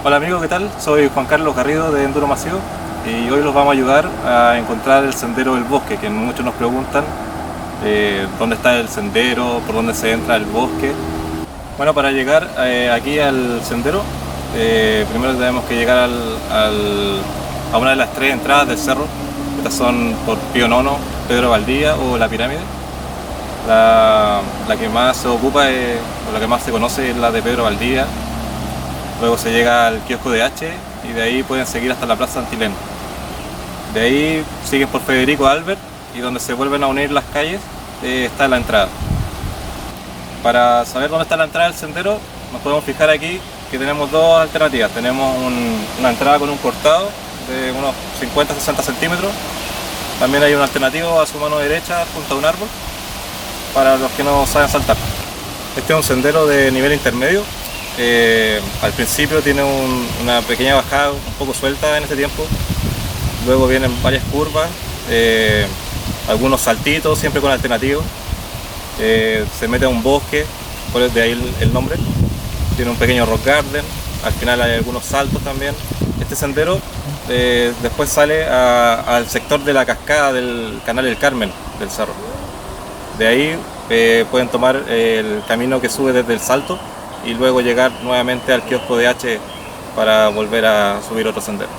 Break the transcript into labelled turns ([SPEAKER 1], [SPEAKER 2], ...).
[SPEAKER 1] Hola amigo, ¿qué tal? Soy Juan Carlos Garrido de Enduro Masivo y hoy los vamos a ayudar a encontrar el sendero del bosque, que muchos nos preguntan dónde está el sendero, por dónde se entra el bosque. Bueno, para llegar aquí al sendero, primero tenemos que llegar a una de las tres entradas del cerro. Estas son por Pío Nono, Pedro Valdivia o La Pirámide. La que más se ocupa o la que más se conoce es la de Pedro Valdivia. Luego se llega al kiosco de H y de ahí pueden seguir hasta la Plaza Antileno. De ahí siguen por Federico Albert y donde se vuelven a unir las calles está la entrada. Para saber dónde está la entrada del sendero nos podemos fijar aquí que tenemos dos alternativas. Tenemos una entrada con un cortado de unos 50-60 centímetros. También hay un alternativo a su mano derecha junto a un árbol para los que no saben saltar. Este es un sendero de nivel intermedio. Al principio tiene una pequeña bajada un poco suelta en este tiempo, luego vienen varias curvas, algunos saltitos siempre con alternativos, se mete a un bosque, por de ahí el nombre, tiene un pequeño rock garden, al final hay algunos saltos también. Este sendero después sale al sector de la cascada del Canal del Carmen del cerro. De ahí pueden tomar el camino que sube desde el Salto y luego llegar nuevamente al kiosco de H para volver a subir otro sendero.